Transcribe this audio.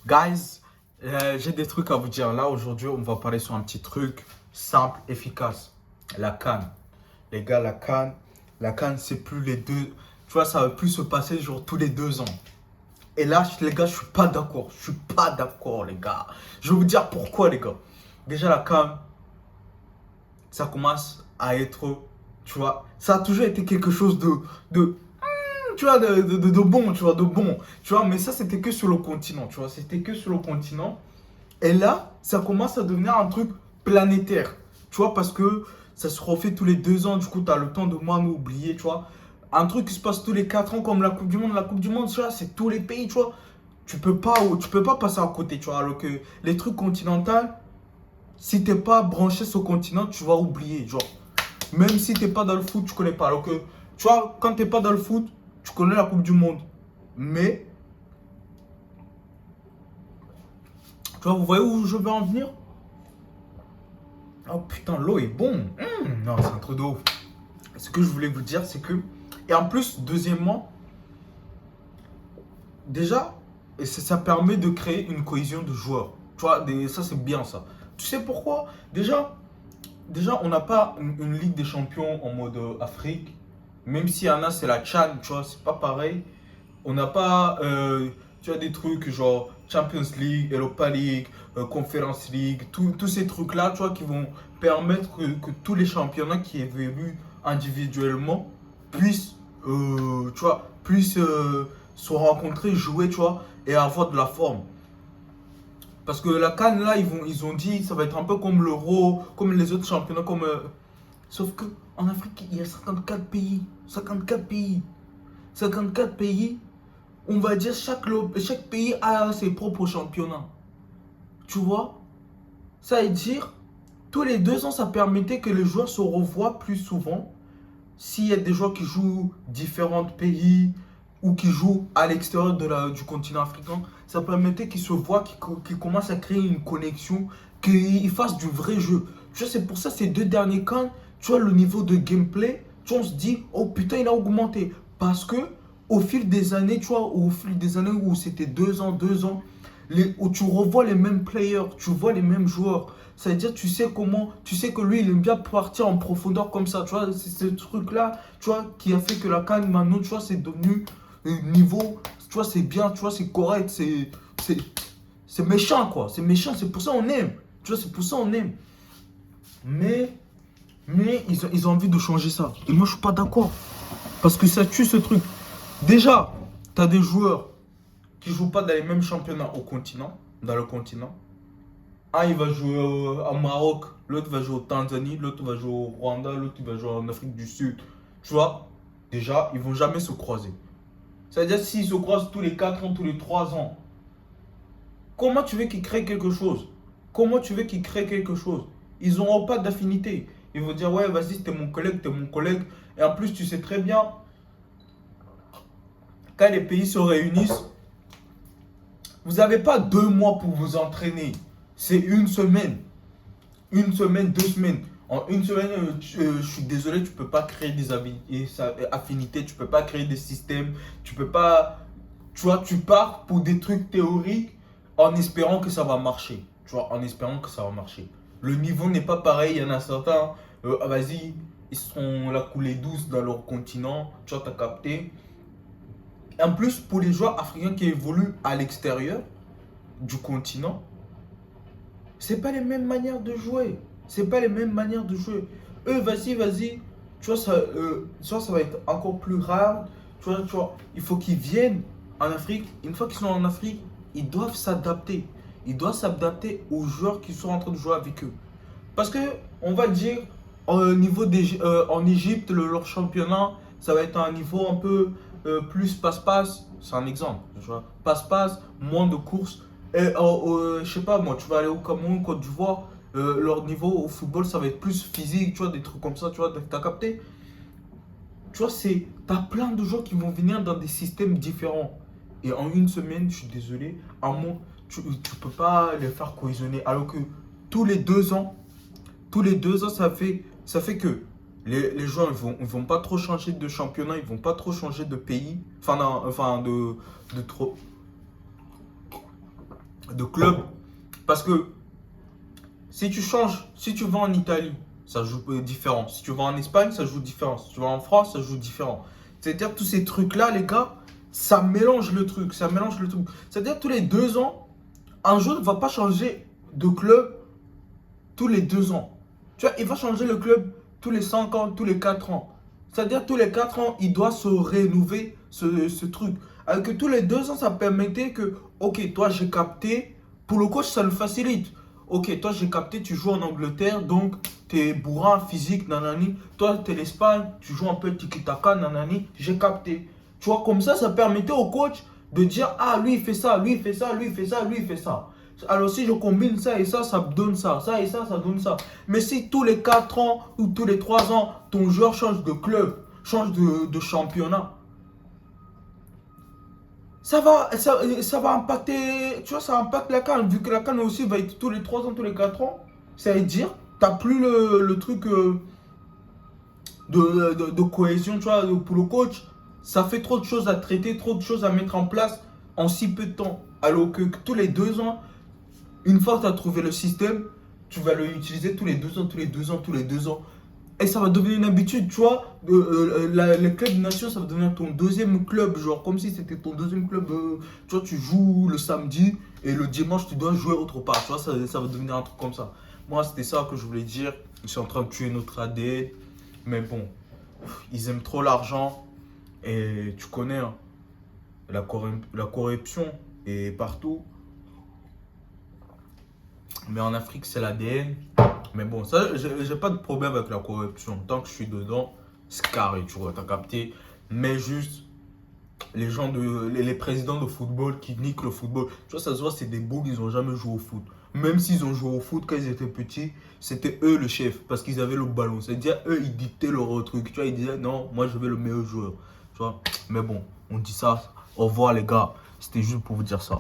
Guys, j'ai des trucs à vous dire. Là, aujourd'hui, on va parler sur un petit truc simple, efficace. La CAN. Les gars, la CAN, c'est plus les deux. Tu vois, ça va plus se passer genre tous les 2 ans. Et là, les gars, je suis pas d'accord. Je suis pas d'accord, les gars. Je vais vous dire pourquoi, les gars. Déjà, la CAN, ça commence à être, tu vois, ça a toujours été quelque chose de tu vois, de bon, tu vois, de bon. Tu vois, mais ça, c'était que sur le continent, tu vois, c'était que sur le continent. Et là, ça commence à devenir un truc planétaire. Tu vois, parce que ça se refait tous les 2 ans. Du coup, tu as le temps de moins oublier, tu vois. Un truc qui se passe tous les 4 ans, comme la Coupe du Monde. La Coupe du Monde, tu vois, c'est tous les pays, tu vois. Tu peux pas passer à côté, tu vois. Alors que les trucs continentaux, si t'es pas branché sur le continent, tu vas oublier. Genre, même si t'es pas dans le foot, tu connais pas. Alors que, tu vois, quand t'es pas dans le foot, tu connais la Coupe du Monde. Mais, tu vois, vous voyez où je veux en venir? Oh putain, l'eau est bon. Non, c'est un truc de ouf. Ce que je voulais vous dire, c'est que. Et en plus, deuxièmement, déjà, ça permet de créer une cohésion de joueurs. Tu vois, ça c'est bien ça. Tu sais pourquoi? Déjà, on n'a pas une Ligue des Champions en mode Afrique. Même s'il y en a, c'est la Tchad, tu vois, c'est pas pareil. On n'a pas, tu vois, des trucs genre Champions League, Europa League, Conference League, tous ces trucs-là, tu vois, qui vont permettre que tous les championnats qui évoluent individuellement puissent, tu vois, puissent se rencontrer, jouer, tu vois, et avoir de la forme. Parce que la CAN, là, ils ont dit, ça va être un peu comme l'Euro, comme les autres championnats, comme... sauf que en Afrique, il y a 54 pays. 54 pays. 54 pays, on va dire chaque pays a ses propres championnats. Tu vois? Ça veut dire, tous les 2 ans, ça permettait que les joueurs se revoient plus souvent. S'il y a des joueurs qui jouent différents pays ou qui jouent à l'extérieur du continent africain, ça permettait qu'ils se voient, qu'ils commencent à créer une connexion, qu'ils fassent du vrai jeu. Tu vois, c'est pour ça ces 2 derniers camps, tu vois, le niveau de gameplay, tu vois, on se dit, oh putain, il a augmenté. Parce que au fil des années, tu vois, au fil des années où c'était 2 ans, où tu revois les mêmes players, tu vois les mêmes joueurs. C'est-à-dire, tu sais que lui, il aime bien partir en profondeur comme ça. Tu vois, c'est ce truc-là, tu vois, qui a fait que la CAN, maintenant, tu vois, c'est devenu niveau, tu vois, c'est bien, tu vois, c'est correct, c'est, c'est méchant, quoi. C'est méchant, c'est pour ça qu'on aime. Tu vois, c'est pour ça qu'on aime. Mais, mais ils ont envie de changer ça. Et moi, je suis pas d'accord. Parce que ça tue ce truc. Déjà, tu as des joueurs qui jouent pas dans les mêmes championnats dans le continent. Un, il va jouer au Maroc, l'autre va jouer au Tanzanie, l'autre va jouer au Rwanda, l'autre il va jouer en Afrique du Sud. Tu vois, déjà, ils vont jamais se croiser. C'est-à-dire, s'ils se croisent tous les 4 ans, tous les 3 ans, comment tu veux qu'ils créent quelque chose? Comment tu veux qu'ils créent quelque chose? Ils n'auront pas d'affinité. Ils vont dire, ouais, vas-y, t'es mon collègue, t'es mon collègue. Et en plus, tu sais très bien, quand les pays se réunissent, vous n'avez pas 2 mois pour vous entraîner. C'est une semaine. Une semaine, 2 semaines. En une semaine, je suis désolé, tu peux pas créer des affinités, tu peux pas créer des systèmes, tu peux pas. Tu vois, tu pars pour des trucs théoriques en espérant que ça va marcher. Tu vois, en espérant que ça va marcher. Le niveau n'est pas pareil, il y en a certains, vas-y, ils sont la coulée douce dans leur continent, tu vois, t'as capté. En plus, pour les joueurs africains qui évoluent à l'extérieur du continent, c'est pas les mêmes manières de jouer. C'est pas les mêmes manières de jouer. Eux, vas-y. Ça va être encore plus rare. Il faut qu'ils viennent en Afrique. Une fois qu'ils sont en Afrique, ils doivent s'adapter. Ils doivent s'adapter aux joueurs qui sont en train de jouer avec eux. Parce que, on va dire, en Égypte, leur championnat, ça va être un niveau un peu plus passe-passe. C'est un exemple. Tu vois. Passe-passe, moins de courses. Et je sais pas, moi, tu vas aller au Cameroun, Côte d'Ivoire, leur niveau au football, ça va être plus physique, tu vois, des trucs comme ça, tu vois, t'as capté? Tu vois, t'as plein de gens qui vont venir dans des systèmes différents. Et en une semaine, je suis désolé, tu peux pas les faire cohésionner. Alors que tous les 2 ans, ça fait que les joueurs ils vont pas trop changer de championnat, ils vont pas trop changer de pays, enfin, non, enfin de trop. de club. Parce que si tu changes, si tu vas en Italie, ça joue différent. Si tu vas en Espagne, ça joue différent. Si tu vas en France, ça joue différent. C'est-à-dire tous ces trucs-là, les gars, ça mélange le truc. Ça mélange le truc. C'est-à-dire tous les 2 ans, un joueur ne va pas changer de club tous les 2 ans. Tu vois, il va changer le club tous les 5 ans, tous les 4 ans. C'est-à-dire tous les 4 ans, il doit se rénover ce truc. Alors que tous les 2 ans, ça permettait que, ok, toi j'ai capté, pour le coach ça le facilite. Ok, toi j'ai capté, tu joues en Angleterre, donc t'es bourrin, physique, nanani. Toi t'es l'Espagne, tu joues un peu tiki-taka, nanani, j'ai capté. Tu vois, comme ça permettait au coach de dire, ah lui il fait ça, lui il fait ça, lui il fait ça, lui il fait ça. Alors si je combine ça et ça me donne ça, ça et ça donne ça. Mais si tous les 4 ans ou tous les 3 ans, ton joueur change de club, change de championnat, ça va impacter, tu vois, ça impacte la CAN. Vu que la CAN aussi va être tous les 3 ans, tous les 4 ans, ça veut dire, t'as plus le truc de cohésion, tu vois, pour le coach. Ça fait trop de choses à traiter, trop de choses à mettre en place en si peu de temps. Alors que tous les 2 ans, une fois que tu as trouvé le système, tu vas l'utiliser tous les 2 ans, tous les 2 ans, tous les 2 ans. Et ça va devenir une habitude, tu vois. Le club de nation, ça va devenir ton deuxième club. Genre, comme si c'était ton deuxième club. Tu vois, tu joues le samedi et le dimanche, tu dois jouer autre part. Tu vois, ça va devenir un truc comme ça. Moi, c'était ça que je voulais dire. Ils sont en train de tuer notre ADN. Mais bon, ils aiment trop l'argent. Et tu connais, hein, la corruption est partout. Mais en Afrique, c'est l'ADN. Mais bon, ça, j'ai pas de problème avec la corruption. Tant que je suis dedans, c'est carré, tu vois, t'as capté. Mais juste, les présidents de football qui niquent le football. Tu vois, ça se voit, c'est des bougs, ils ont jamais joué au foot. Même s'ils ont joué au foot quand ils étaient petits, c'était eux le chef. Parce qu'ils avaient le ballon. C'est-à-dire, eux, ils dictaient leur truc. Tu vois, ils disaient, non, moi, je veux le meilleur joueur. Tu vois, mais bon, on dit ça. Au revoir, les gars. C'était juste pour vous dire ça.